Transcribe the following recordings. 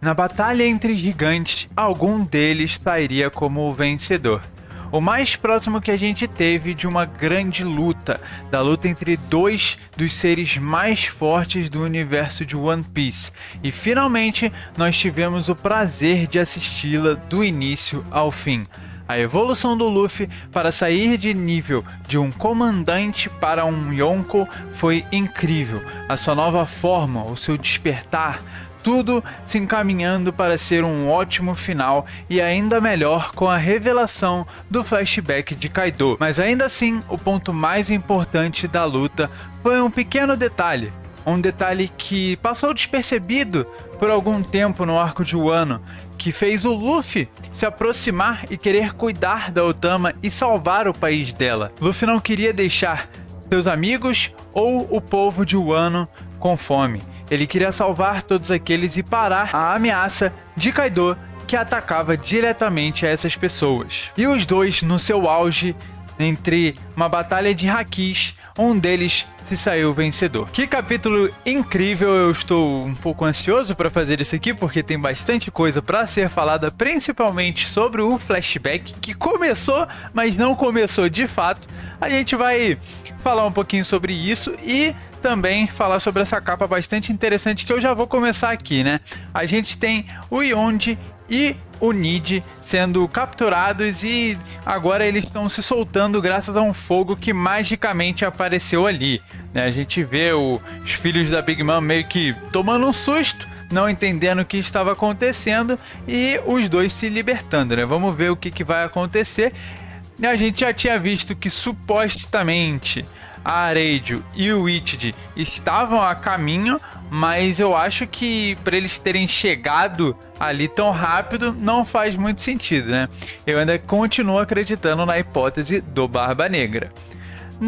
Na batalha entre gigantes, algum deles sairia como o vencedor. O mais próximo que a gente teve de uma grande luta, da luta entre dois dos seres mais fortes do universo de One Piece. E finalmente nós tivemos o prazer de assisti-la do início ao fim. A evolução do Luffy para sair de nível de um comandante para um Yonko foi incrível. A sua nova forma, o seu despertar, tudo se encaminhando para ser um ótimo final e ainda melhor com a revelação do flashback de Kaido. Mas ainda assim, o ponto mais importante da luta foi um pequeno detalhe. Um detalhe que passou despercebido por algum tempo no arco de Wano, que fez o Luffy se aproximar e querer cuidar da Otama e salvar o país dela. Luffy não queria deixar seus amigos ou o povo de Wano com fome. Ele queria salvar todos aqueles e parar a ameaça de Kaido que atacava diretamente a essas pessoas. E os dois no seu auge, entre uma batalha de hakis, um deles se saiu vencedor. Que capítulo incrível, eu estou um pouco ansioso para fazer isso aqui, porque tem bastante coisa para ser falada, principalmente sobre o flashback, que começou, mas não começou de fato. A gente vai falar um pouquinho sobre isso e também falar sobre essa capa bastante interessante que eu já vou começar aqui, né? A gente tem o Yonji e o Nid sendo capturados e agora eles estão se soltando graças a um fogo que magicamente apareceu ali, né? A gente vê os filhos da Big Mom meio que tomando um susto, não entendendo o que estava acontecendo e os dois se libertando, né? Vamos ver o que vai acontecer. A gente já tinha visto que supostamente a Areidio e o Ichiji estavam a caminho, mas eu acho que para eles terem chegado ali tão rápido não faz muito sentido, né? Eu ainda continuo acreditando na hipótese do Barba Negra.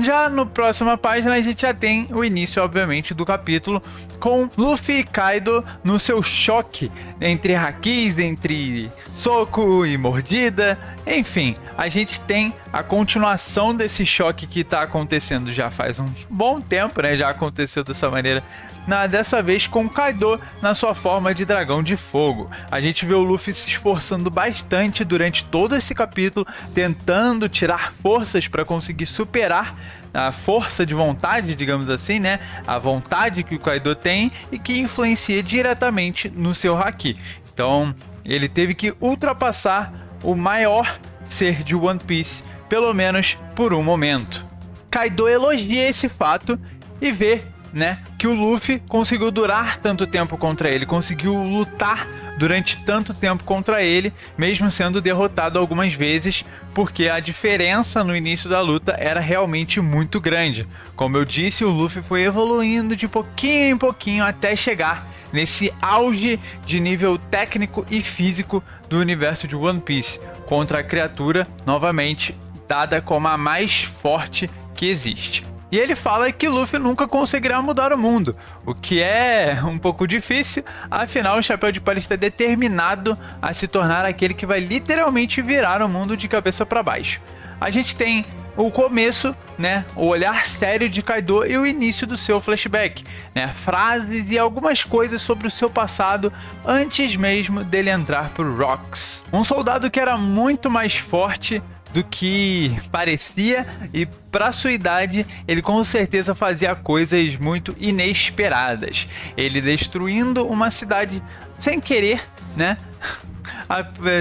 Já no próxima página a gente já tem o início, obviamente, do capítulo com Luffy e Kaido no seu choque entre hakis, entre soco e mordida, enfim, a gente tem a continuação desse choque que está acontecendo já faz um bom tempo, né? Já aconteceu dessa maneira. Dessa vez com Kaido na sua forma de dragão de fogo. A gente vê o Luffy se esforçando bastante durante todo esse capítulo, tentando tirar forças para conseguir superar a força de vontade, digamos assim, né? A vontade que o Kaido tem e que influencia diretamente no seu haki. Então, ele teve que ultrapassar o maior ser de One Piece, pelo menos por um momento. Kaido elogia esse fato e vê, né, que o Luffy conseguiu durar tanto tempo contra ele, conseguiu lutar durante tanto tempo contra ele, mesmo sendo derrotado algumas vezes, porque a diferença no início da luta era realmente muito grande. Como eu disse, o Luffy foi evoluindo de pouquinho em pouquinho até chegar nesse auge de nível técnico e físico do universo de One Piece, contra a criatura, novamente, dada como a mais forte que existe. E ele fala que Luffy nunca conseguirá mudar o mundo, o que é um pouco difícil, afinal o Chapéu de Palha está determinado a se tornar aquele que vai literalmente virar o mundo de cabeça para baixo. A gente tem o começo, né, o olhar sério de Kaido e o início do seu flashback, né, frases e algumas coisas sobre o seu passado antes mesmo dele entrar pro Rocks. Um soldado que era muito mais forte do que parecia e para sua idade ele com certeza fazia coisas muito inesperadas. Ele destruindo uma cidade sem querer, né?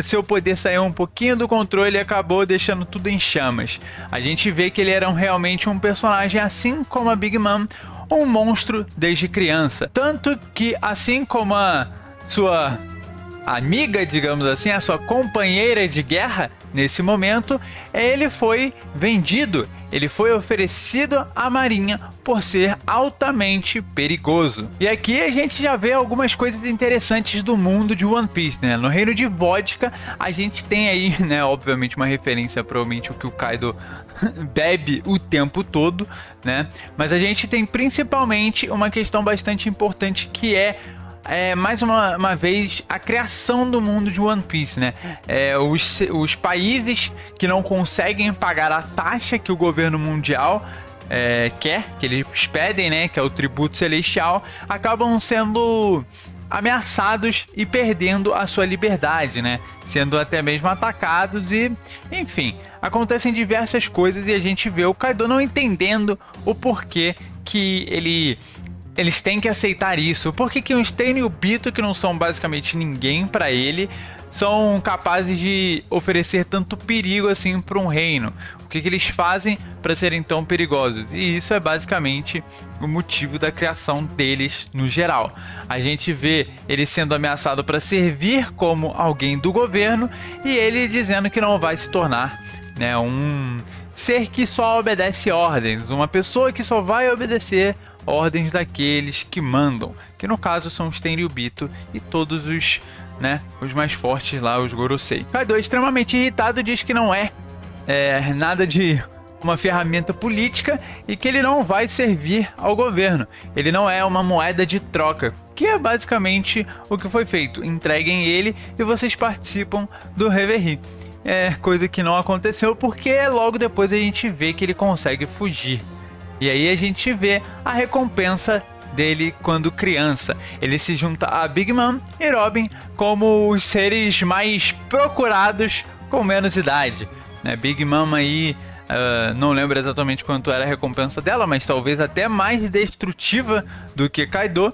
Seu poder saiu um pouquinho do controle e acabou deixando tudo em chamas. A gente vê que ele era realmente um personagem, assim como a Big Mom, um monstro desde criança. Tanto que, assim como a sua amiga, digamos assim, a sua companheira de guerra, nesse momento, ele foi vendido, ele foi oferecido à marinha por ser altamente perigoso. E aqui a gente já vê algumas coisas interessantes do mundo de One Piece, né? No reino de Vodka, a gente tem aí, né, obviamente uma referência provavelmente o que o Kaido bebe o tempo todo, né? Mas a gente tem principalmente uma questão bastante importante que é mais uma vez a criação do mundo de One Piece, né? Os países que não conseguem pagar a taxa que o governo mundial quer, que eles pedem, né? Que é o tributo celestial, acabam sendo ameaçados e perdendo a sua liberdade, né? Sendo até mesmo atacados e, enfim, acontecem diversas coisas e a gente vê o Kaido não entendendo o porquê que eles têm que aceitar isso. Por que uns Tenryubito, que não são basicamente ninguém para ele, são capazes de oferecer tanto perigo assim para um reino? O que eles fazem para serem tão perigosos? E isso é basicamente o motivo da criação deles no geral. A gente vê ele sendo ameaçado para servir como alguém do governo e ele dizendo que não vai se tornar, né, um ser que só obedece ordens, uma pessoa que só vai obedecer ordens daqueles que mandam, que no caso são os Tenryubito e todos os, né, os mais fortes lá, os Gorosei. Kaido, extremamente irritado, diz que não é nada de uma ferramenta política e que ele não vai servir ao governo. Ele não é uma moeda de troca, que é basicamente o que foi feito. Entreguem ele e vocês participam do Reverie. É coisa que não aconteceu porque logo depois a gente vê que ele consegue fugir. E aí a gente vê a recompensa dele quando criança. Ele se junta a Big Mom e Robin como os seres mais procurados com menos idade. Big Mom aí, não lembro exatamente quanto era a recompensa dela, mas talvez até mais destrutiva do que Kaido.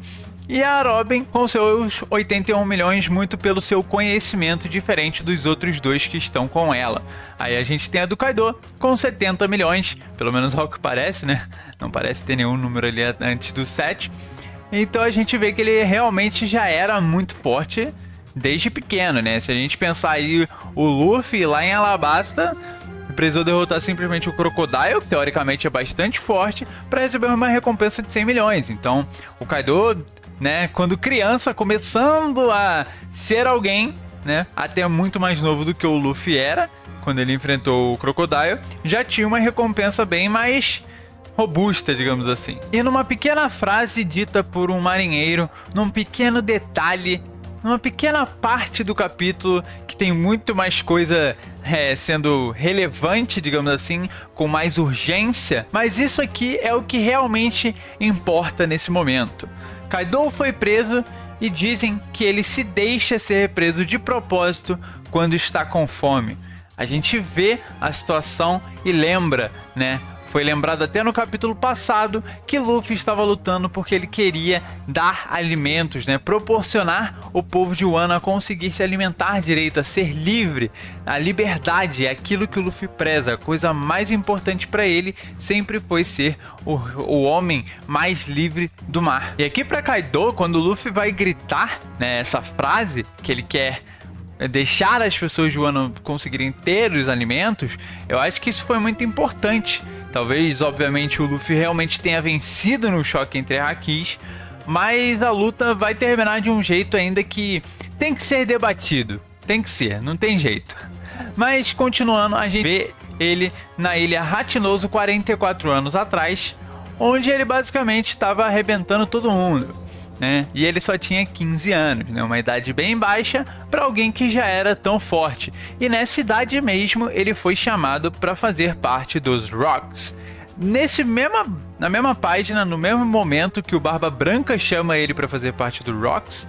E a Robin com seus 81 milhões, muito pelo seu conhecimento diferente dos outros dois que estão com ela. Aí a gente tem a do Kaido com 70 milhões, pelo menos ao que parece, né? Não parece ter nenhum número ali antes do 7. Então a gente vê que ele realmente já era muito forte desde pequeno, né? Se a gente pensar aí, o Luffy lá em Alabasta precisou derrotar simplesmente o Crocodile, que teoricamente é bastante forte, para receber uma recompensa de 100 milhões. Então o Kaido, né, quando criança, começando a ser alguém, né, até muito mais novo do que o Luffy era, quando ele enfrentou o Crocodile, já tinha uma recompensa bem mais robusta, digamos assim. E numa pequena frase dita por um marinheiro, num pequeno detalhe, numa pequena parte do capítulo que tem muito mais coisa sendo relevante, digamos assim, com mais urgência, mas isso aqui é o que realmente importa nesse momento. Kaido foi preso e dizem que ele se deixa ser preso de propósito quando está com fome. A gente vê a situação e lembra, né? Foi lembrado até no capítulo passado que Luffy estava lutando porque ele queria dar alimentos, né? Proporcionar o povo de Wano a conseguir se alimentar direito, a ser livre. A liberdade é aquilo que o Luffy preza. A coisa mais importante para ele sempre foi ser o homem mais livre do mar. E aqui para Kaido, quando o Luffy vai gritar, né, essa frase que ele quer deixar as pessoas de Wano conseguirem ter os alimentos, eu acho que isso foi muito importante. Talvez, obviamente, o Luffy realmente tenha vencido no choque entre Hakis, mas a luta vai terminar de um jeito ainda que tem que ser debatido. Tem que ser, não tem jeito. Mas, continuando, a gente vê ele na ilha Hatinoso 44 anos atrás, onde ele basicamente estava arrebentando todo mundo, né? E ele só tinha 15 anos, né? Uma idade bem baixa para alguém que já era tão forte. E nessa idade mesmo ele foi chamado para fazer parte dos Rocks. Na mesma página, no mesmo momento que o Barba Branca chama ele para fazer parte do Rocks,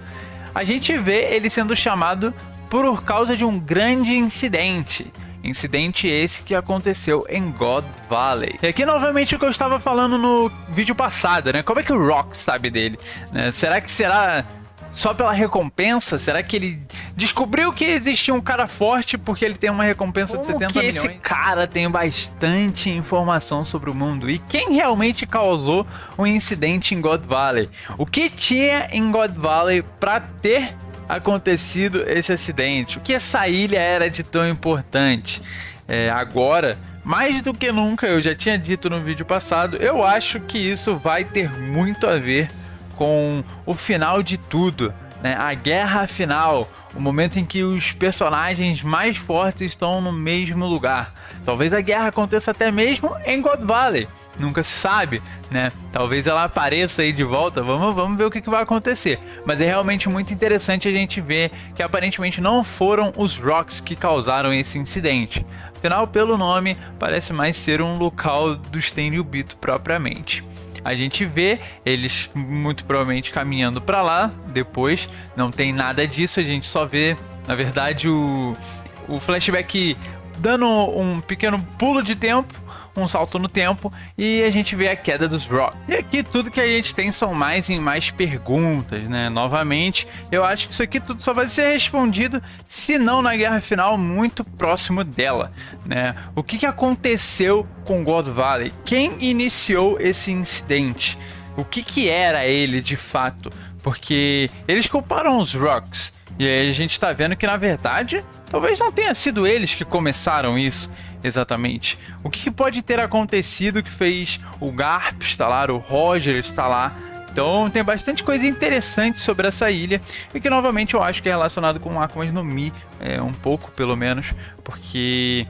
a gente vê ele sendo chamado por causa de um grande incidente. Incidente esse que aconteceu em God Valley. E aqui novamente o que eu estava falando no vídeo passado, né? Como é que o Rock sabe dele? Né? Será que será só pela recompensa? Será que ele descobriu que existia um cara forte porque ele tem uma recompensa de 70 milhões? Esse cara tem bastante informação sobre o mundo. E quem realmente causou um incidente em God Valley? O que tinha em God Valley para ter acontecido esse acidente? O que essa ilha era de tão importante? Agora, mais do que nunca, eu já tinha dito no vídeo passado, eu acho que isso vai ter muito a ver com o final de tudo, né? A guerra final, o momento em que os personagens mais fortes estão no mesmo lugar. Talvez a guerra aconteça até mesmo em God Valley. Nunca se sabe, né? Talvez ela apareça aí de volta, vamos ver o que vai acontecer. Mas é realmente muito interessante a gente ver que aparentemente não foram os Rocks que causaram esse incidente. Afinal, pelo nome, parece mais ser um local dos Tenryubito propriamente. A gente vê eles muito provavelmente caminhando para lá, depois não tem nada disso, a gente só vê, na verdade, o flashback dando um pequeno pulo de tempo, um salto no tempo, e a gente vê a queda dos Rock. E aqui tudo que a gente tem são mais e mais perguntas, né? Novamente, eu acho que isso aqui tudo só vai ser respondido, se não na guerra final, muito próximo dela, né? O que aconteceu com God Valley? Quem iniciou esse incidente? O que era ele de fato? Porque eles culparam os Rocks, e aí a gente tá vendo que, na verdade, talvez não tenha sido eles que começaram isso exatamente. O que pode ter acontecido que fez o Garp estar lá, o Roger estar lá? Então tem bastante coisa interessante sobre essa ilha e que novamente eu acho que é relacionado com Akuma no Mi, um pouco pelo menos, porque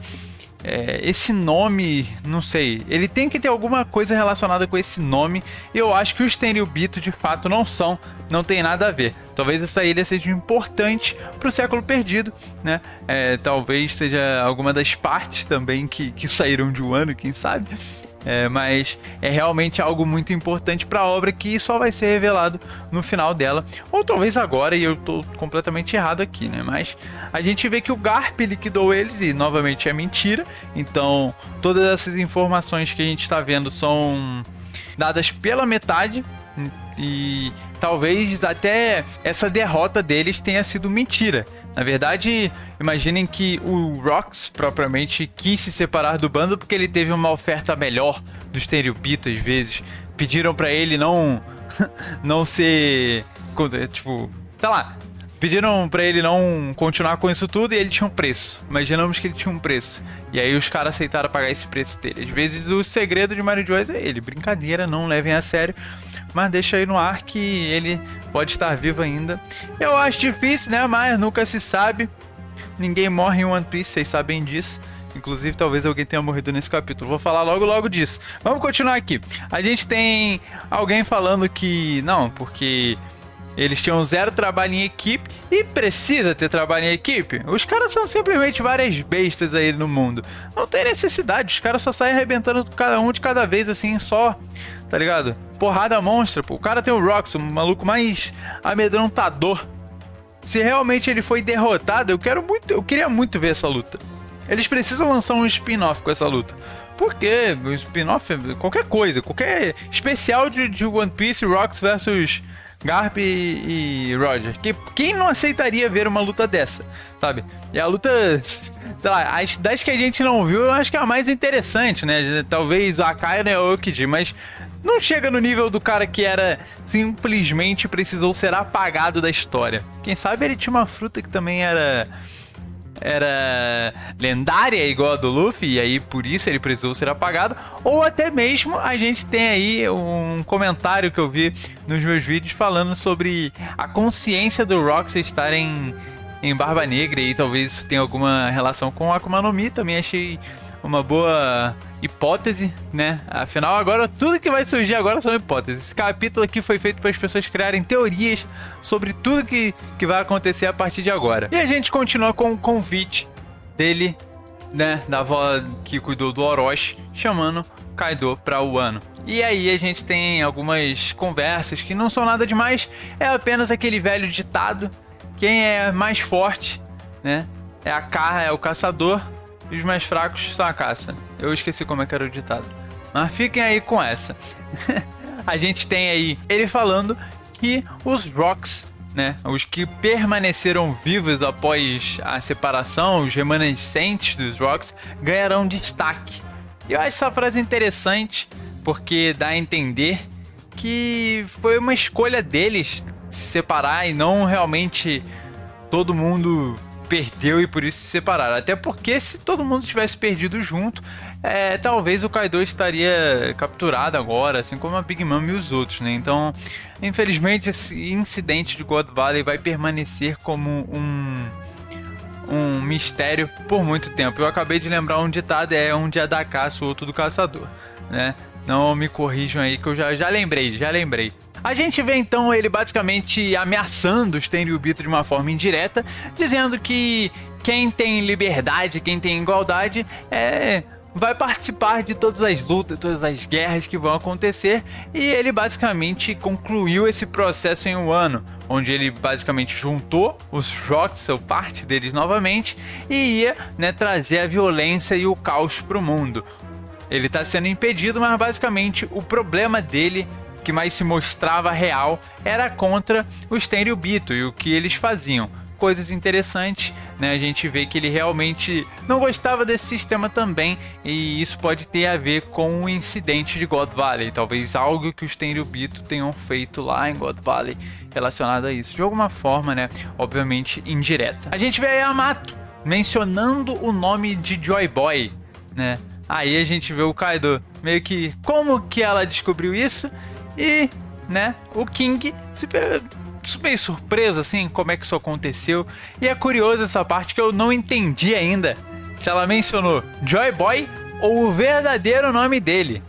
esse nome, não sei, ele tem que ter alguma coisa relacionada com esse nome, e eu acho que os Tenryubito de fato não tem nada a ver. Talvez essa ilha seja importante para o século perdido, né? Talvez seja alguma das partes também que saíram de Wano, quem sabe? Mas é realmente algo muito importante para a obra, que só vai ser revelado no final dela, ou talvez agora, e eu tô completamente errado aqui, né? Mas a gente vê que o Garp liquidou eles, e novamente é mentira. Então todas essas informações que a gente está vendo são dadas pela metade, e talvez até essa derrota deles tenha sido mentira. Na verdade, imaginem que o Rocks propriamente quis se separar do bando porque ele teve uma oferta melhor dos Tenryubito. Às vezes pediram pra ele não ser, tipo, sei lá, pediram pra ele não continuar com isso tudo, e ele tinha um preço. Imaginamos que ele tinha um preço, e aí os caras aceitaram pagar esse preço dele. Às vezes o segredo de Mario Joyce é ele. Brincadeira, não levem a sério, mas deixa aí no ar que ele pode estar vivo ainda. Eu acho difícil, né? Mas nunca se sabe. Ninguém morre em One Piece, vocês sabem disso. Inclusive, talvez alguém tenha morrido nesse capítulo. Vou falar logo disso. Vamos continuar aqui. A gente tem alguém falando que não, porque eles tinham zero trabalho em equipe, e precisa ter trabalho em equipe. Os caras são simplesmente várias bestas aí no mundo. Não tem necessidade, os caras só saem arrebentando cada um de cada vez, assim, só, tá ligado? Porrada monstra, pô. O cara tem o Rox, o maluco mais amedrontador. Se realmente ele foi derrotado, eu queria muito ver essa luta. Eles precisam lançar um spin-off com essa luta. Porque o spin-off, qualquer coisa, qualquer especial de One Piece, Rocks versus Garp e Roger. Quem não aceitaria ver uma luta dessa, sabe? E a luta, sei lá, das que a gente não viu, eu acho que é a mais interessante, né? Talvez a Akainu ou o Okiji, mas não chega no nível do cara que era simplesmente precisou ser apagado da história. Quem sabe ele tinha uma fruta que também era lendária, igual a do Luffy, e aí por isso ele precisou ser apagado. Ou até mesmo a gente tem aí um comentário que eu vi nos meus vídeos falando sobre a consciência do Rox estar em Barba Negra, e talvez isso tenha alguma relação com Akuma no Mi. Também achei uma boa hipótese, né? Afinal, agora tudo que vai surgir agora são hipóteses. Esse capítulo aqui foi feito para as pessoas criarem teorias sobre tudo que vai acontecer a partir de agora. E a gente continua com o convite dele, né? Da avó que cuidou do Orochi, chamando Kaido para o Wano. E aí a gente tem algumas conversas que não são nada demais. É apenas aquele velho ditado: quem é mais forte, né? É o caçador, e os mais fracos são a caça. Eu esqueci como é que era o ditado, mas fiquem aí com essa. A gente tem aí ele falando que os Rocks, né, os que permaneceram vivos após a separação, os remanescentes dos Rocks, ganharão destaque. E eu acho essa frase interessante, porque dá a entender que foi uma escolha deles se separar, e não realmente todo mundo perdeu e por isso se separaram. Até porque se todo mundo tivesse perdido junto, talvez o Kaido estaria capturado agora, assim como a Big Mom e os outros, né? Então, infelizmente, esse incidente de God Valley vai permanecer como um mistério por muito tempo. Eu acabei de lembrar um ditado, um dia da caça, o outro do caçador, né? Não me corrijam aí que eu já lembrei. A gente vê então ele basicamente ameaçando os Tenryubito de uma forma indireta, dizendo que quem tem liberdade, quem tem igualdade, vai participar de todas as lutas, todas as guerras que vão acontecer, e ele basicamente concluiu esse processo em um ano, onde ele basicamente juntou os Rocks, ou parte deles novamente, e ia, né, trazer a violência e o caos para o mundo. Ele está sendo impedido, mas basicamente o problema dele, que mais se mostrava real, era contra os Tenryubito e o que eles faziam. Coisas interessantes, né? A gente vê que ele realmente não gostava desse sistema também, e isso pode ter a ver com o incidente de God Valley, talvez algo que os Tenryubito tenham feito lá em God Valley relacionado a isso, de alguma forma, né? Obviamente indireta. A gente vê a Yamato mencionando o nome de Joy Boy, né? Aí a gente vê o Kaido meio que como que ela descobriu isso, e, né, o King meio surpreso assim, como é que isso aconteceu. E é curioso essa parte que eu não entendi ainda, se ela mencionou Joy Boy ou o verdadeiro nome dele.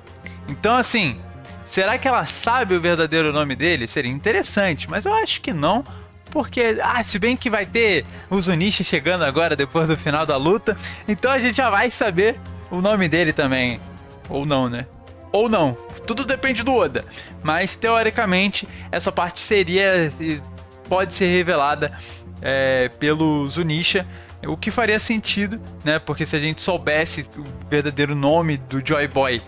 Então assim, será que ela sabe o verdadeiro nome dele? Seria interessante, mas eu acho que não, porque, se bem que vai ter o Zunisha chegando agora depois do final da luta, então a gente já vai saber o nome dele também. Ou não, né? Ou não. Tudo depende do Oda. Mas, teoricamente, essa parte pode ser revelada pelo Zunisha, o que faria sentido, né? Porque se a gente soubesse o verdadeiro nome do Joy Boy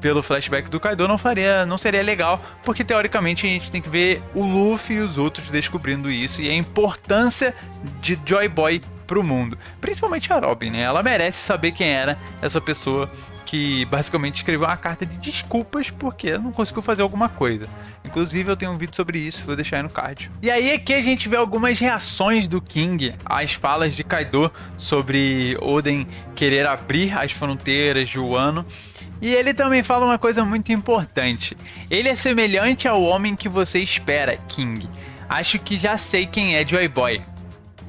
pelo flashback do Kaido, não seria legal, porque teoricamente a gente tem que ver o Luffy e os outros descobrindo isso e a importância de Joy Boy pro mundo. Principalmente a Robin, né? Ela merece saber quem era essa pessoa que basicamente escreveu uma carta de desculpas porque não conseguiu fazer alguma coisa. Inclusive eu tenho um vídeo sobre isso, vou deixar aí no card. E aí aqui a gente vê algumas reações do King às falas de Kaido sobre Oden querer abrir as fronteiras de Wano. E ele também fala uma coisa muito importante. Ele é semelhante ao homem que você espera, King. Acho que já sei quem é Joy Boy.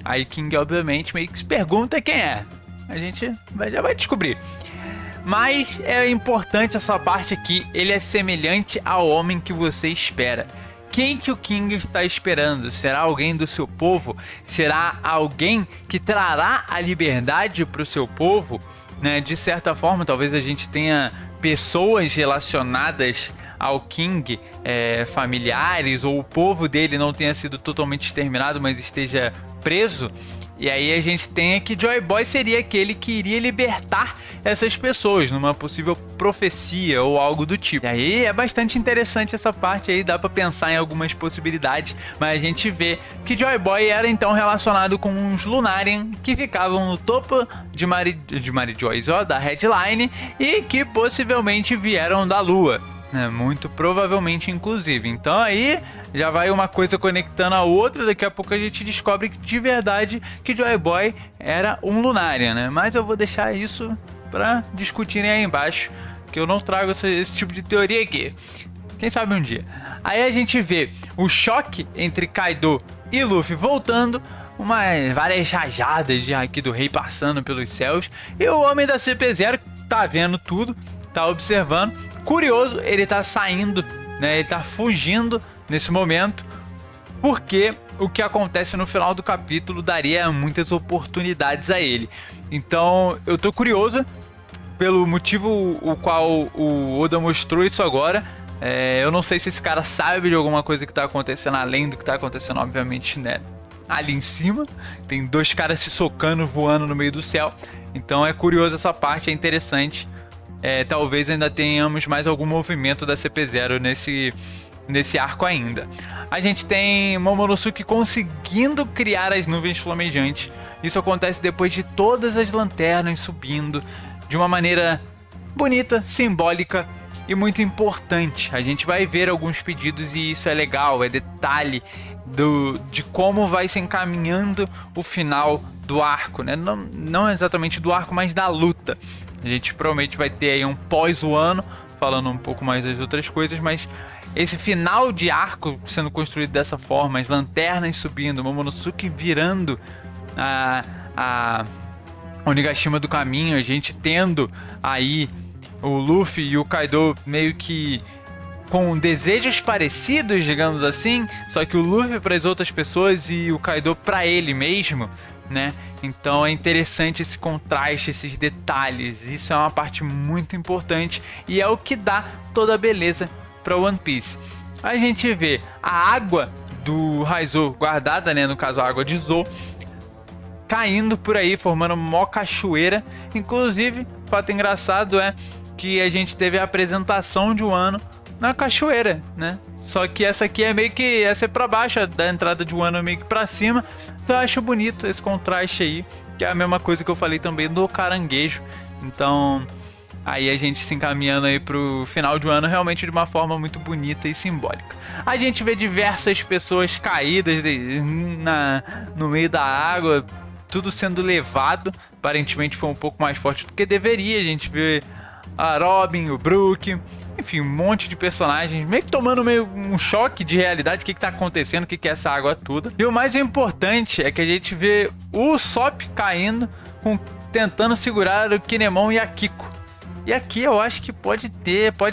Aí King obviamente meio que se pergunta quem é. A gente já vai descobrir. Mas é importante essa parte aqui, ele é semelhante ao homem que você espera. Quem que o King está esperando? Será alguém do seu povo? Será alguém que trará a liberdade para o seu povo? Né? De certa forma, talvez a gente tenha pessoas relacionadas ao King, familiares, ou o povo dele não tenha sido totalmente exterminado, mas esteja preso. E aí a gente tem que Joy Boy seria aquele que iria libertar essas pessoas numa possível profecia ou algo do tipo. E aí é bastante interessante essa parte aí, dá pra pensar em algumas possibilidades, mas a gente vê que Joy Boy era então relacionado com uns Lunarian que ficavam no topo de Marijoice, da headline, e que possivelmente vieram da Lua. Muito provavelmente, inclusive. Então aí já vai uma coisa conectando a outra. Daqui a pouco a gente descobre que de verdade que Joy Boy era um Lunarian, né? Mas eu vou deixar isso para discutirem aí embaixo, que eu não trago esse tipo de teoria aqui. Quem sabe um dia. Aí a gente vê o choque entre Kaido e Luffy voltando, várias rajadas de Haki do Rei passando pelos céus, e o homem da CP0 tá vendo tudo, tá observando. Curioso, ele tá saindo, né? Ele tá fugindo nesse momento, porque o que acontece no final do capítulo daria muitas oportunidades a ele. Então eu tô curioso pelo motivo o qual o Oda mostrou isso agora. Eu não sei se esse cara sabe de alguma coisa que tá acontecendo além do que tá acontecendo, obviamente, né? Ali em cima tem dois caras se socando, voando no meio do céu. Então é curioso essa parte, é interessante. Talvez ainda tenhamos mais algum movimento da CP0 nesse arco ainda. A gente tem Momonosuke conseguindo criar as nuvens flamejantes. Isso acontece depois de todas as lanternas subindo de uma maneira bonita, simbólica e muito importante. A gente vai ver alguns pedidos e isso é legal, é detalhe de como vai se encaminhando o final do arco, né? Não exatamente do arco, mas da luta. A gente provavelmente vai ter aí um pós-Wano, falando um pouco mais das outras coisas, mas esse final de arco sendo construído dessa forma, as lanternas subindo, Momonosuke virando a Onigashima do caminho, a gente tendo aí o Luffy e o Kaido meio que com desejos parecidos, digamos assim, só que o Luffy para as outras pessoas e o Kaido para ele mesmo, né? Então é interessante esse contraste, esses detalhes. Isso é uma parte muito importante e é o que dá toda a beleza para One Piece. A gente vê a água do Raizo guardada, né? No caso a água de Zou, caindo por aí, formando uma cachoeira. Inclusive, fato engraçado é que a gente teve a apresentação de Wano na cachoeira, né? Só que essa aqui é meio que essa é para baixo, da entrada de Wano meio que para cima. Então eu acho bonito esse contraste aí, que é a mesma coisa que eu falei também do caranguejo. Então, aí a gente se encaminhando aí pro final de ano realmente de uma forma muito bonita e simbólica. A gente vê diversas pessoas caídas no meio da água, tudo sendo levado. Aparentemente foi um pouco mais forte do que deveria. A gente vê a Robin, o Brook, enfim, um monte de personagens meio que tomando meio um choque de realidade. O que tá acontecendo, o que é essa água toda. E o mais importante é que a gente vê o Sop caindo, tentando segurar o Kinemon e a Kiko. E aqui eu acho que pode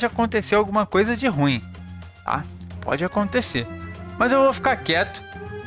acontecer alguma coisa de ruim, tá? Pode acontecer. Mas eu vou ficar quieto,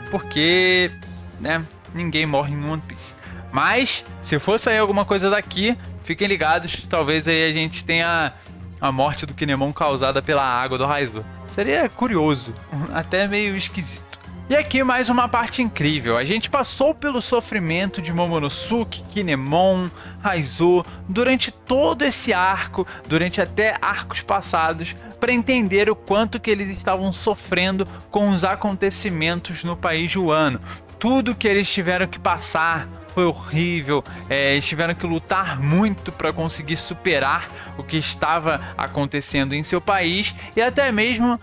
porque, né, ninguém morre em One Piece. Mas, se for sair alguma coisa daqui, fiquem ligados, talvez aí a gente tenha a morte do Kinemon causada pela água do Raizo. Seria curioso, até meio esquisito. E aqui mais uma parte incrível. A gente passou pelo sofrimento de Momonosuke, Kinemon, Raizo durante todo esse arco, durante até arcos passados, para entender o quanto que eles estavam sofrendo com os acontecimentos no país de Wano. Tudo que eles tiveram que passar foi horrível, eles tiveram que lutar muito para conseguir superar o que estava acontecendo em seu país e até mesmo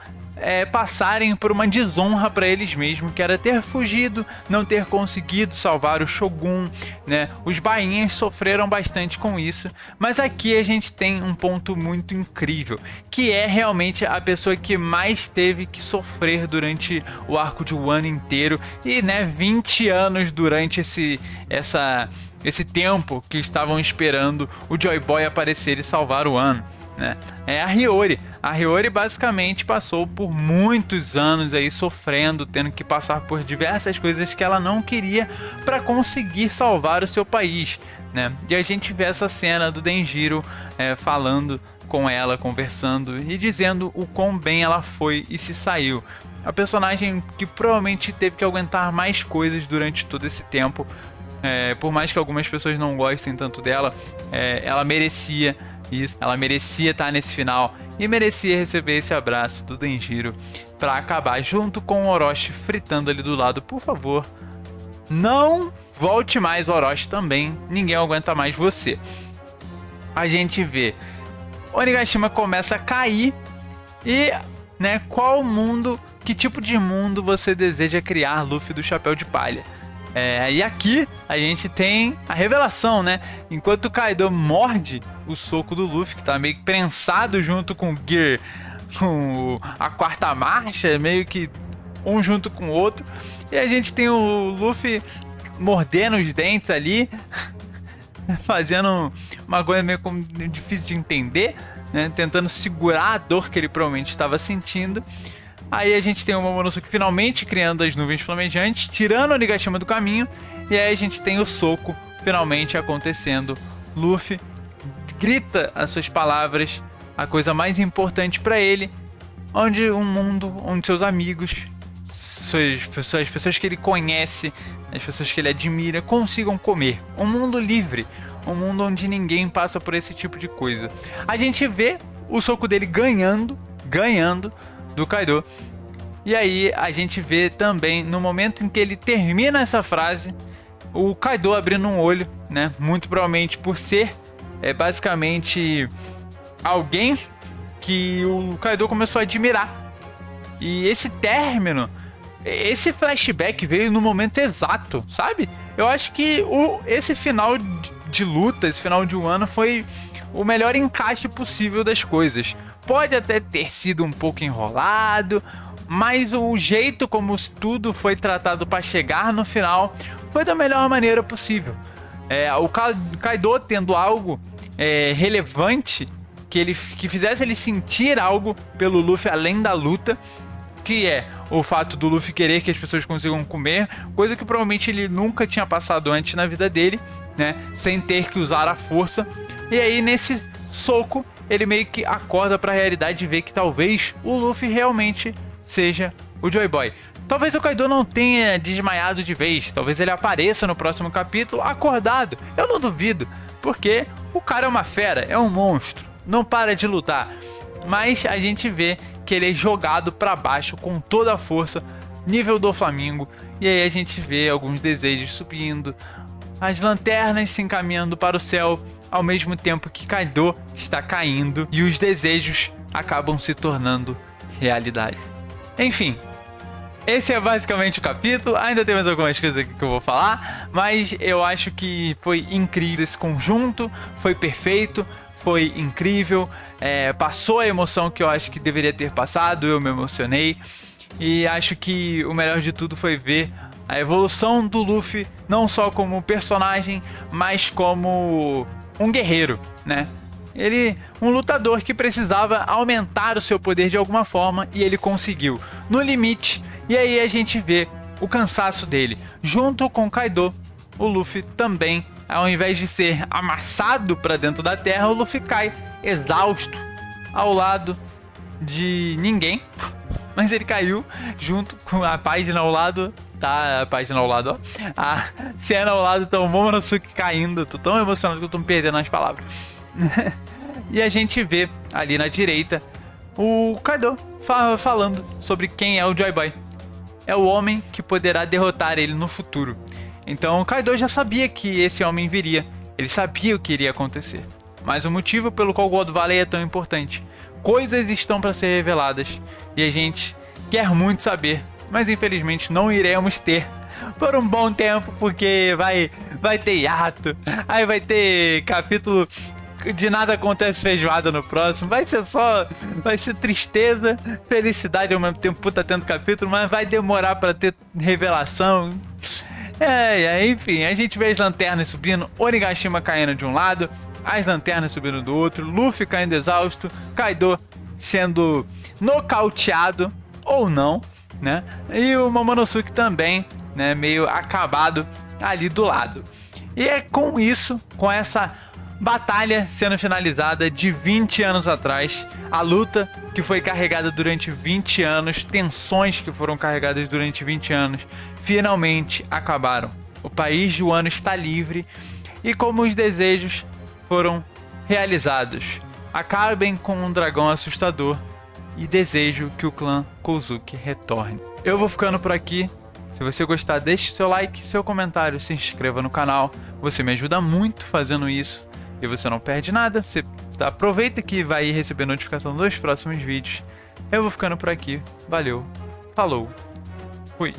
passarem por uma desonra para eles mesmos, que era ter fugido, não ter conseguido salvar o Shogun, né? Os bainhas sofreram bastante com isso, mas aqui a gente tem um ponto muito incrível, que é realmente a pessoa que mais teve que sofrer durante o arco de Wano inteiro e, né, 20 anos durante esse tempo que estavam esperando o Joy Boy aparecer e salvar o Wano. Né? É a Hiyori. A Hiyori basicamente passou por muitos anos aí sofrendo, tendo que passar por diversas coisas que ela não queria para conseguir salvar o seu país, né? E a gente vê essa cena do Denjiro falando com ela, conversando e dizendo o quão bem ela foi e se saiu. A personagem que provavelmente teve que aguentar mais coisas durante todo esse tempo, por mais que algumas pessoas não gostem tanto dela, ela merecia isso, ela merecia estar nesse final e merecia receber esse abraço do Denjiro para acabar junto com o Orochi fritando ali do lado. Por favor, não volte mais, Orochi, também, ninguém aguenta mais você. A gente vê Onigashima começa a cair e, né, que tipo de mundo você deseja criar, Luffy do Chapéu de Palha? E aqui a gente tem a revelação, né? Enquanto o Kaido morde o soco do Luffy, que tá meio que prensado junto com o Gear, com a quarta marcha, meio que um junto com o outro. E a gente tem o Luffy mordendo os dentes ali, fazendo uma coisa meio difícil de entender, né? Tentando segurar a dor que ele provavelmente estava sentindo. Aí a gente tem o Momonosuke finalmente criando as nuvens flamejantes, tirando o Onigashima do caminho. E aí a gente tem o soco finalmente acontecendo. Luffy grita as suas palavras, a coisa mais importante para ele, onde um mundo, onde seus amigos, as pessoas que ele conhece, as pessoas que ele admira, consigam comer. Um mundo livre, um mundo onde ninguém passa por esse tipo de coisa. A gente vê o soco dele ganhando do Kaido. E aí a gente vê também, no momento em que ele termina essa frase, o Kaido abrindo um olho, né? Muito provavelmente por ser basicamente alguém que o Kaido começou a admirar. E esse término, esse flashback veio no momento exato, sabe? Eu acho que esse final de luta, esse final de Wano foi o melhor encaixe possível das coisas. Pode até ter sido um pouco enrolado, mas o jeito como tudo foi tratado para chegar no final foi da melhor maneira possível. O Kaido tendo algo relevante que fizesse ele sentir algo pelo Luffy além da luta, que é o fato do Luffy querer que as pessoas consigam comer, coisa que provavelmente ele nunca tinha passado antes na vida dele, né, sem ter que usar a força. E aí nesse soco ele meio que acorda para a realidade e vê que talvez o Luffy realmente seja o Joy Boy. Talvez o Kaido não tenha desmaiado de vez, talvez ele apareça no próximo capítulo acordado. Eu não duvido, porque o cara é uma fera, é um monstro, não para de lutar. Mas a gente vê que ele é jogado para baixo com toda a força, nível do Flamengo. E aí a gente vê alguns desejos subindo, as lanternas se encaminhando para o céu, ao mesmo tempo que Kaido está caindo e os desejos acabam se tornando realidade. Enfim, esse é basicamente o capítulo. Ainda tem mais algumas coisas aqui que eu vou falar, mas eu acho que foi incrível esse conjunto, foi perfeito, foi incrível, passou a emoção que eu acho que deveria ter passado, eu me emocionei, e acho que o melhor de tudo foi ver a evolução do Luffy, não só como personagem, mas como um guerreiro, né? Ele, um lutador que precisava aumentar o seu poder de alguma forma, e ele conseguiu, no limite. E aí a gente vê o cansaço dele, junto com Kaido. O Luffy também, ao invés de ser amassado para dentro da terra, o Luffy cai exausto ao lado de ninguém, mas ele caiu junto com a página ao lado, tá? A página ao lado, ó. A cena ao lado, tá o Momonosuke caindo. Tô tão emocionado que eu tô me perdendo nas palavras. E a gente vê ali na direita o Kaido falando sobre quem é o Joy Boy. É o homem que poderá derrotar ele no futuro. Então o Kaido já sabia que esse homem viria. Ele sabia o que iria acontecer. Mas o motivo pelo qual God Valley é tão importante. Coisas estão para ser reveladas. E a gente quer muito saber. Mas infelizmente não iremos ter por um bom tempo. Porque vai ter hiato. Aí vai ter capítulo de nada acontece feijoada no próximo. Vai ser tristeza, felicidade ao mesmo tempo, puta, tendo capítulo, mas vai demorar pra ter revelação. Enfim, a gente vê as lanternas subindo, Onigashima caindo de um lado, as lanternas subindo do outro, Luffy caindo exausto, Kaido sendo nocauteado, ou não, né? E o Momonosuke também, né, meio acabado ali do lado. E é com isso, com essa batalha sendo finalizada de 20 anos atrás, a luta que foi carregada durante 20 anos, tensões que foram carregadas durante 20 anos, finalmente acabaram. O país de Wano está livre e como os desejos foram realizados. Acabem com um dragão assustador e desejo que o clã Kozuki retorne. Eu vou ficando por aqui. Se você gostar, deixe seu like, seu comentário, se inscreva no canal. Você me ajuda muito fazendo isso. E você não perde nada, você aproveita que vai receber notificação dos próximos vídeos. Eu vou ficando por aqui, valeu, falou, fui.